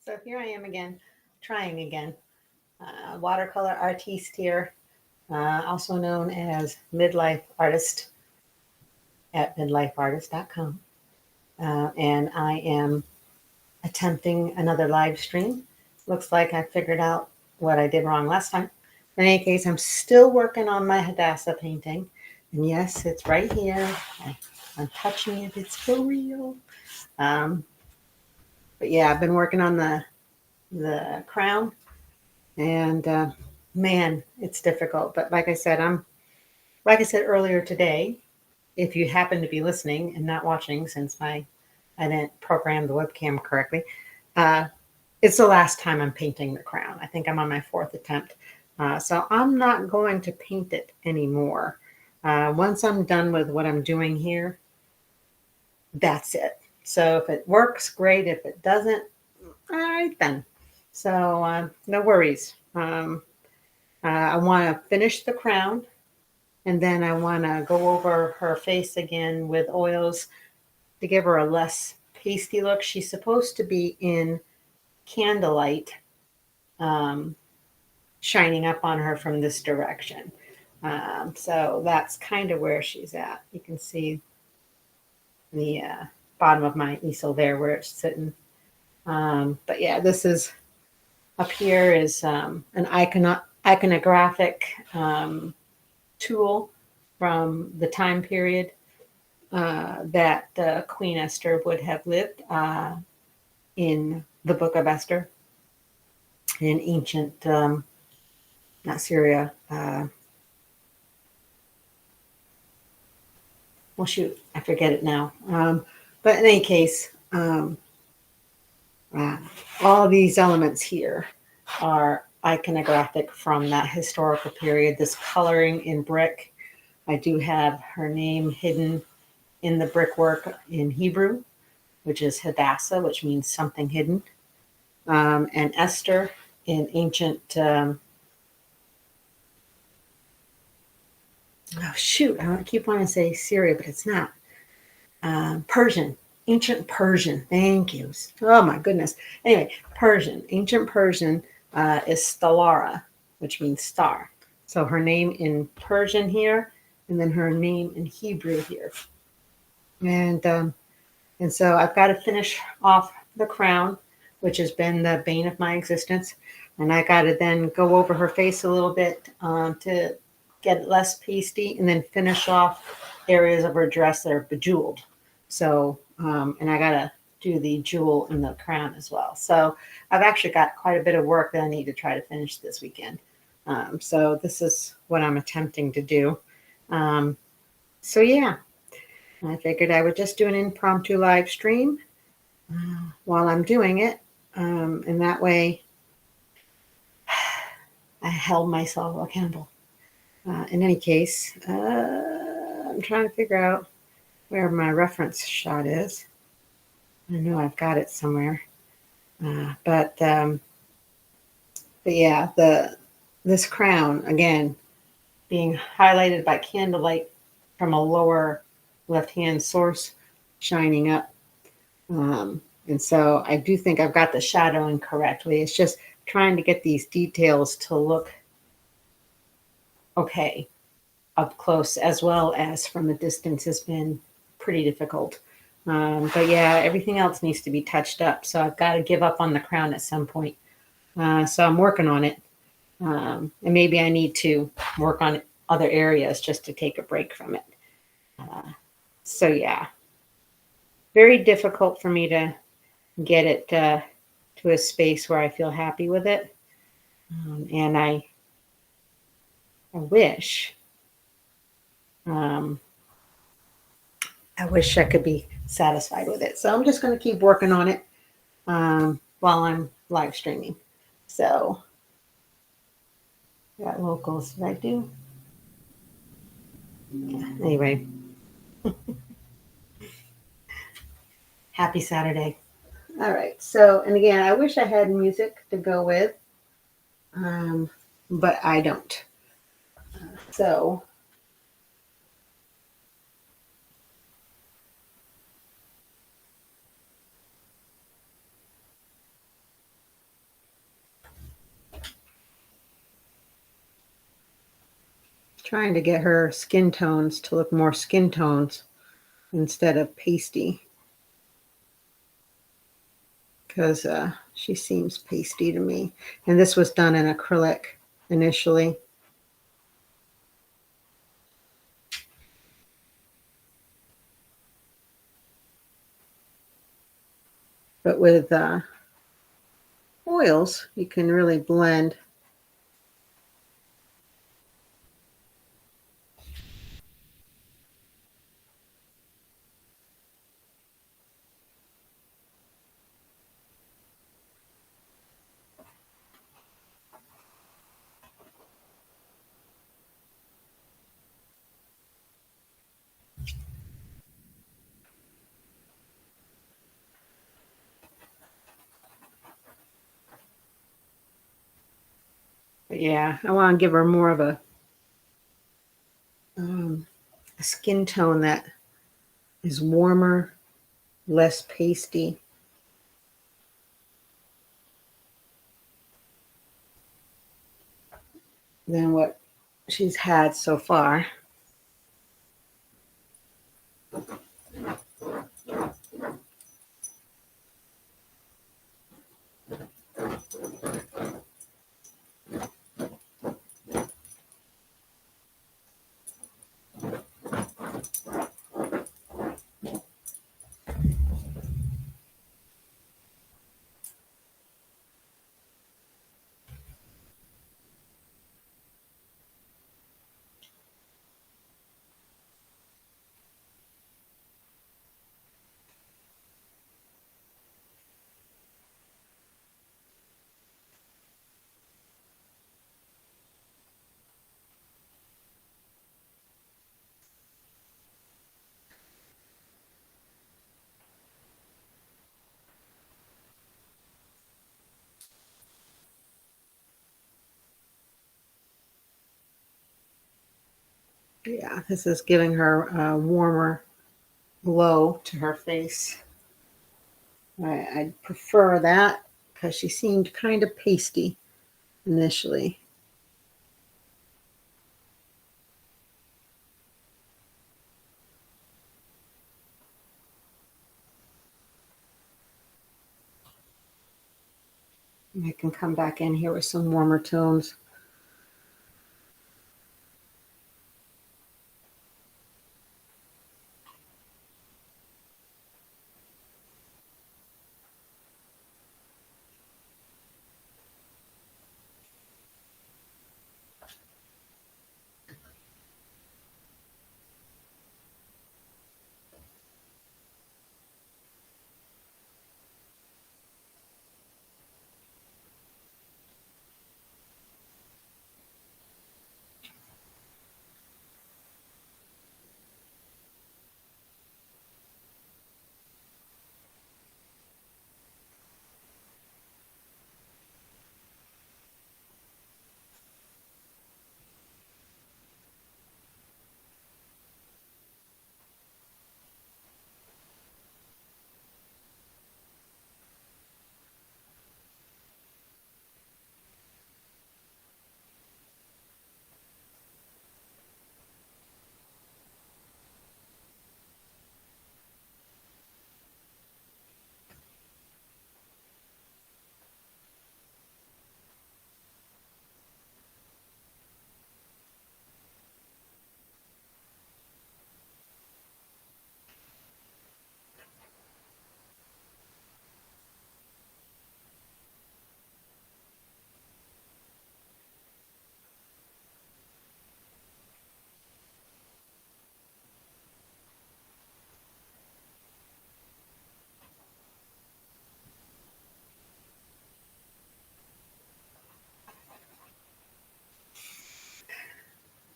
So here I am again, trying again. Watercolor artiste here, also known as midlife artist at midlifeartist.com. And I am attempting another live stream. Looks like I figured out what I did wrong last time. In any case, I'm still working on my Hadassah painting. And yes, it's right here. I'm touching it. It's for real. But yeah, I've been working on the crown, and man, it's difficult. But like I said earlier today, if you happen to be listening and not watching, since I didn't program the webcam correctly, it's the last time I'm painting the crown. I think I'm on my fourth attempt. So I'm not going to paint it anymore. Once I'm done with what I'm doing here, that's it. So if it works, great. If it doesn't, all right then. So no worries. I want to finish the crown, and then I want to go over her face again with oils to give her a less pasty look. She's supposed to be in candlelight, shining up on her from this direction. So that's kind of where she's at. You can see the bottom of my easel there where it's sitting. But yeah, this is up here is an iconographic tool from the time period that Queen Esther would have lived in the Book of Esther in ancient, not Syria. Well, shoot, I forget it now. But in any case, all these elements here are iconographic from that historical period. This coloring in brick, I do have her name hidden in the brickwork in Hebrew, which is Hadassah, which means something hidden. And Esther in ancient, I keep wanting to say Syria, but it's not. Persian, ancient Persian. Thank you. Oh my goodness. Anyway, Persian, ancient Persian is Stalara, which means star. So her name in Persian here, and then her name in Hebrew here. And so I've got to finish off the crown, which has been the bane of my existence. And I got to then go over her face a little bit to get it less pasty, and then finish off areas of her dress that are bejeweled. So, and I got to do the jewel in the crown as well. So I've actually got quite a bit of work that I need to try to finish this weekend. So this is what I'm attempting to do. So yeah, I figured I would just do an impromptu live stream while I'm doing it. And that way I held myself accountable. In any case, I'm trying to figure out where my reference shot is. I know I've got it somewhere. But yeah, this crown, again, being highlighted by candlelight from a lower left-hand source shining up. And so I do think I've got the shadowing correctly. It's just trying to get these details to look okay up close, as well as from a distance, has been pretty difficult. But yeah, everything else needs to be touched up. So I've got to give up on the crown at some point. So I'm working on it. And maybe I need to work on other areas just to take a break from it. So yeah, very difficult for me to get it to a space where I feel happy with it. And I wish I could be satisfied with it. So I'm just going to keep working on it while I'm live streaming. So, got locals. Did I do? Yeah, anyway. Happy Saturday. All right. So, and again, I wish I had music to go with, but I don't. So, Trying to get her skin tones to look more skin tones instead of pasty. Because she seems pasty to me. And this was done in acrylic initially. But with oils, you can really blend. But yeah, I want to give her more of a skin tone that is warmer, less pasty than what she's had so far. Yeah, this is giving her a warmer glow to her face. I prefer that because she seemed kind of pasty initially. I can come back in here with some warmer tones.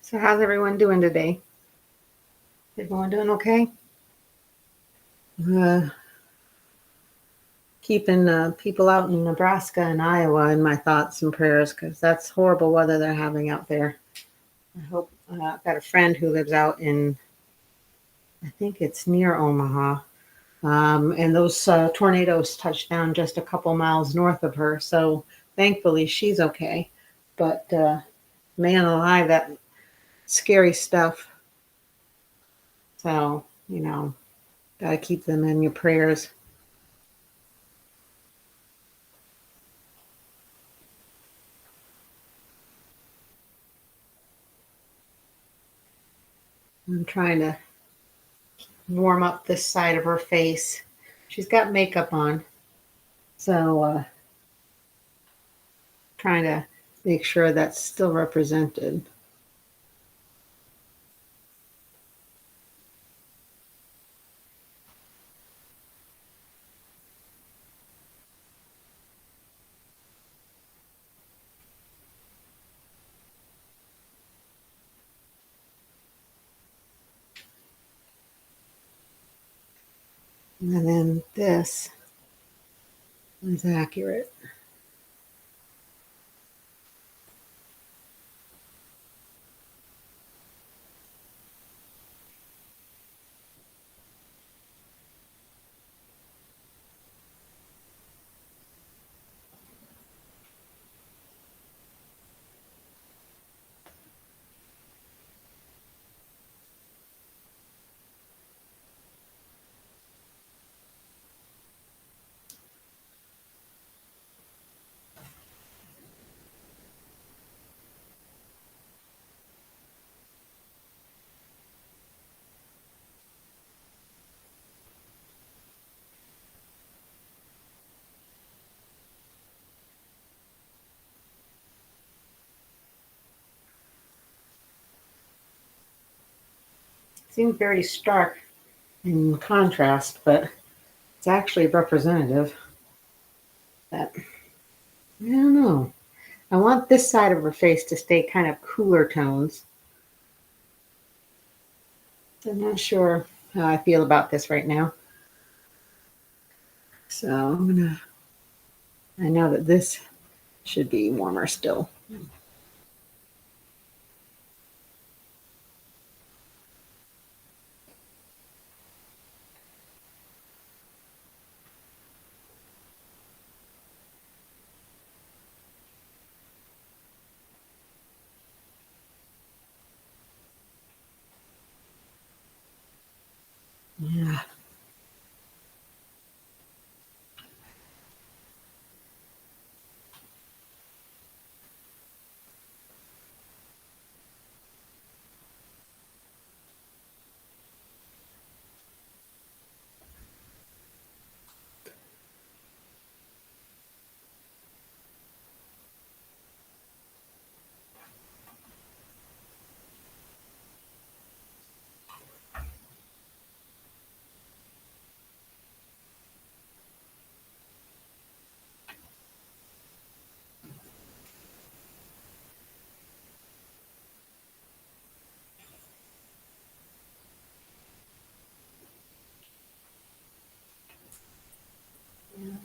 So how's everyone doing today? Everyone doing okay? Keeping people out in Nebraska and Iowa in my thoughts and prayers because that's horrible weather they're having out there. I hope I've got a friend who lives out in, I think it's near Omaha, and those tornadoes touched down just a couple miles north of her. So thankfully she's okay. But man alive, that scary stuff. So, you know, gotta keep them in your prayers. I'm trying to warm up this side of her face. She's got makeup on, so trying to make sure that's still represented. And then this is accurate. Seems very stark in contrast, but it's actually representative. That I don't know. I want this side of her face to stay kind of cooler tones. I'm not sure how I feel about this right now. So I know that this should be warmer still. Yeah.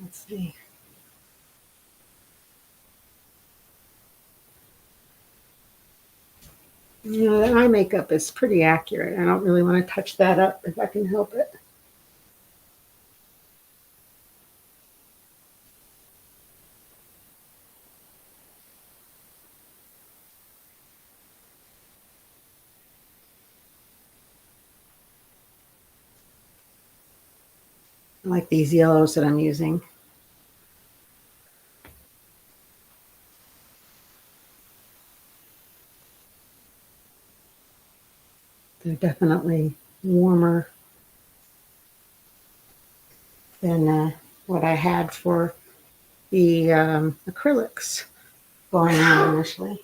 Let's see. You know, the eye makeup is pretty accurate. I don't really want to touch that up if I can help it. I like these yellows that I'm using. They're definitely warmer than what I had for the acrylics going on initially.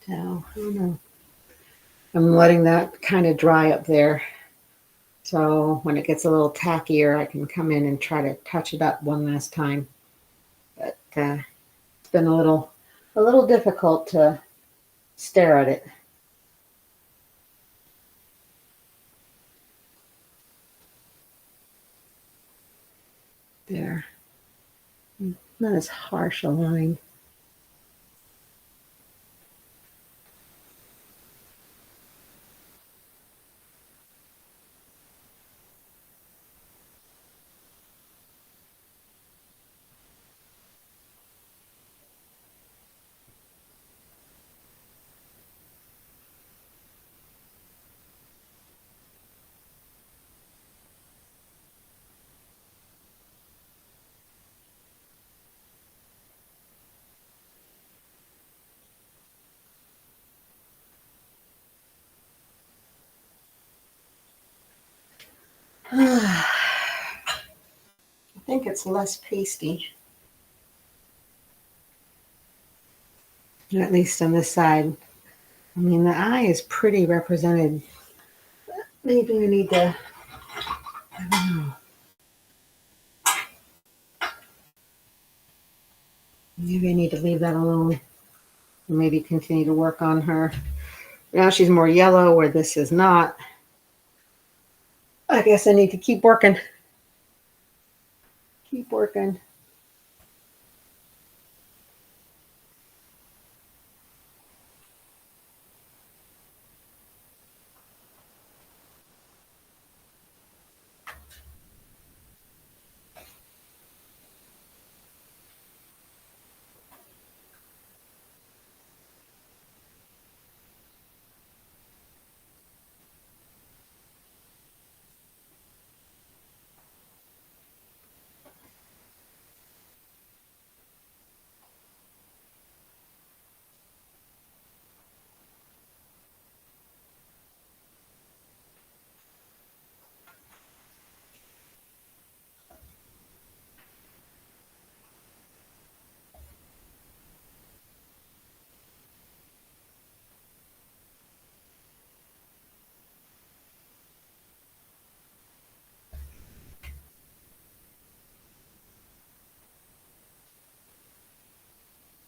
So, I don't know. I'm letting that kind of dry up there. So when it gets a little tackier, I can come in and try to touch it up one last time. But it's been a little difficult to stare at it. There. Not as harsh a line. I think it's less pasty, at least on this side. I mean, the eye is pretty represented. Maybe we need to, I don't know. Maybe I need to leave that alone. Maybe continue to work on her. Now she's more yellow where this is not. I guess I need to keep working. Keep working.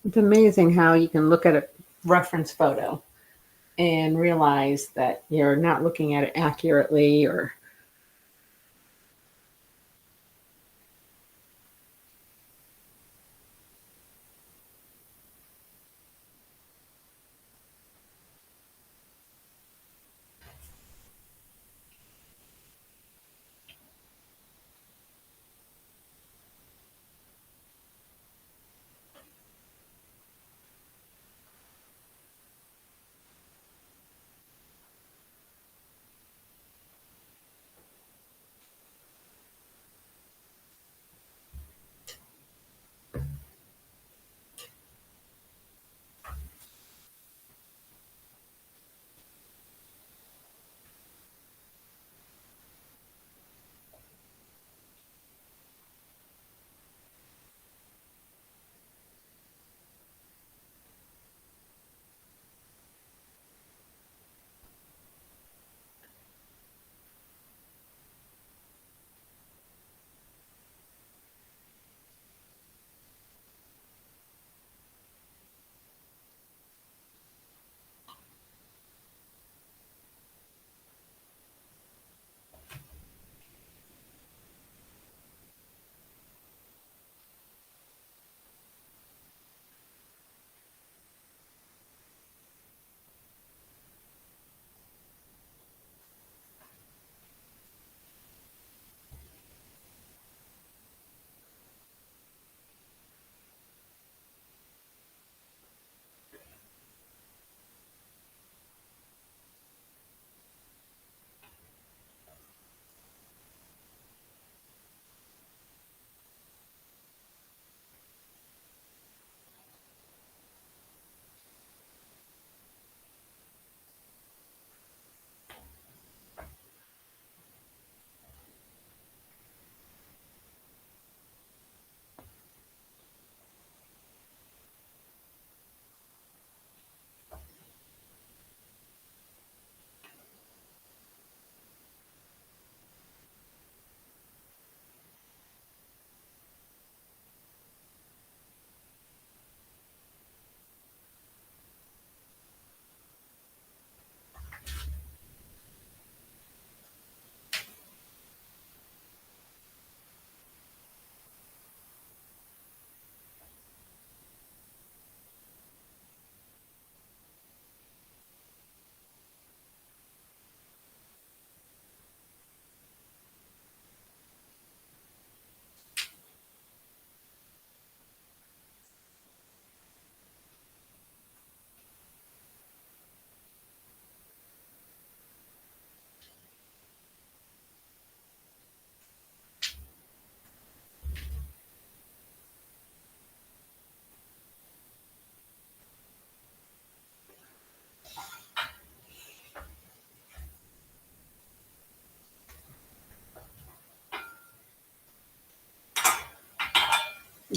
It's amazing how you can look at a reference photo and realize that you're not looking at it accurately or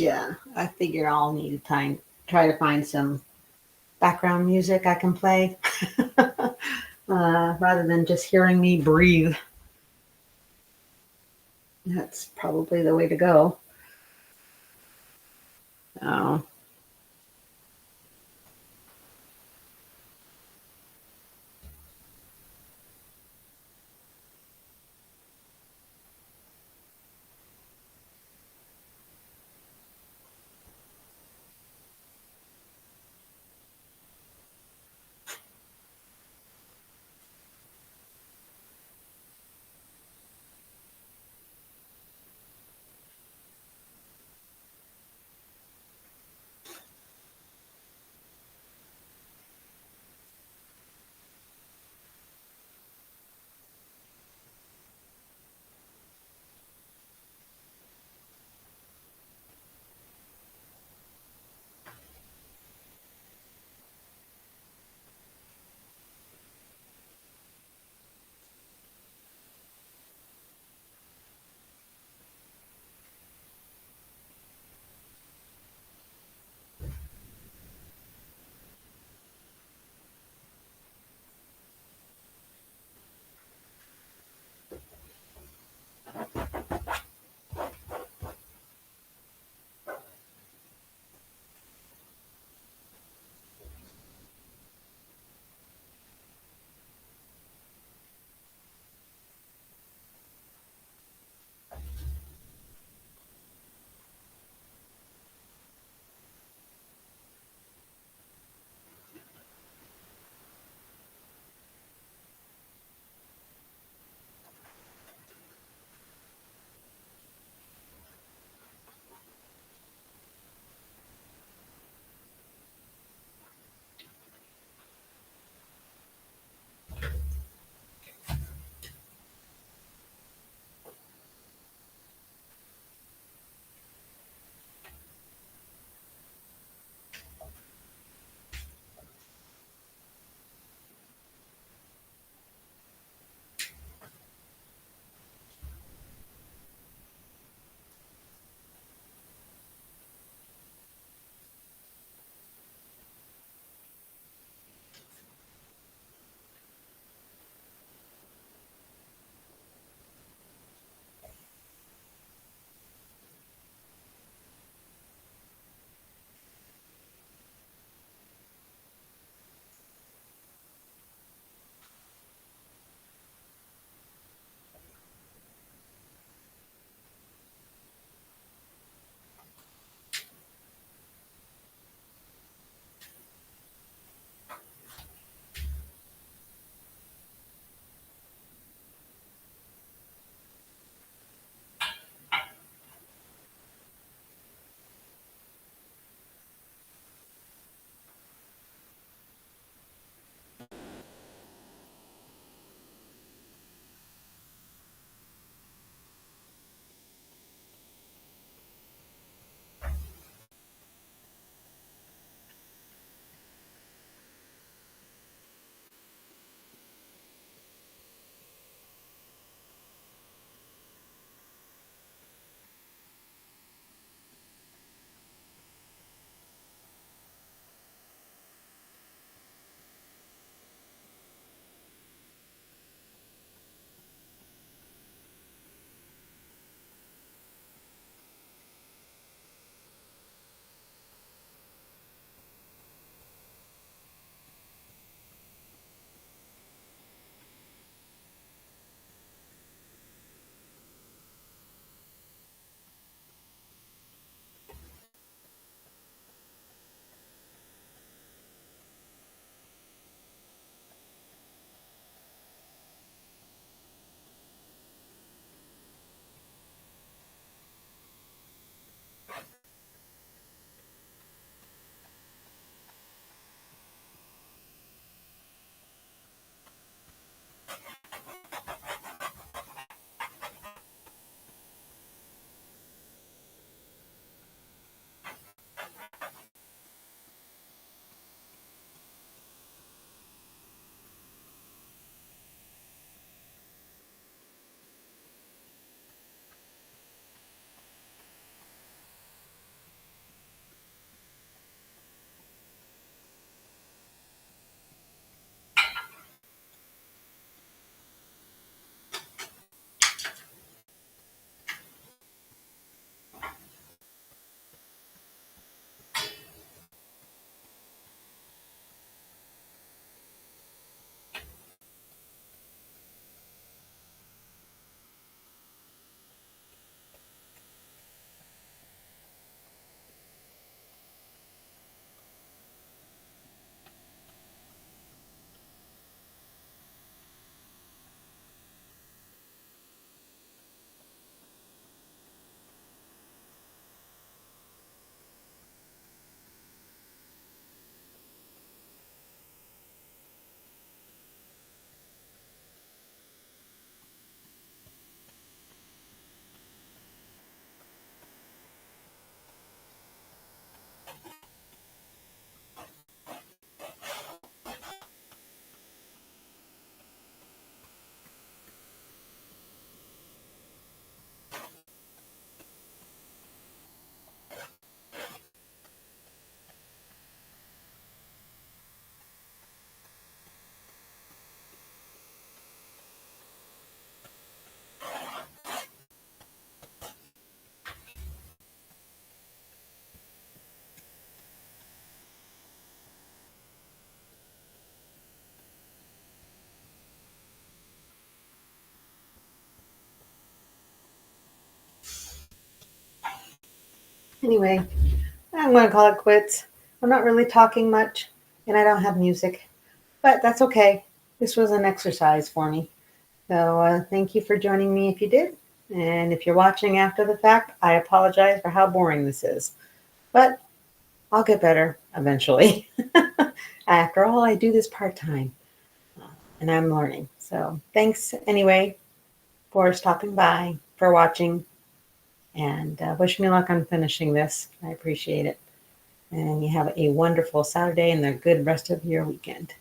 Yeah, I figure I'll need to try to find some background music I can play rather than just hearing me breathe. That's probably the way to go. Oh. Anyway, I'm going to call it quits. I'm not really talking much, and I don't have music, but that's okay. This was an exercise for me. So thank you for joining me if you did. And if you're watching after the fact, I apologize for how boring this is. But I'll get better eventually. After all, I do this part-time, and I'm learning. So thanks anyway for stopping by, for watching, and wish me luck on finishing this. I appreciate it. And you have a wonderful Saturday and a good rest of your weekend.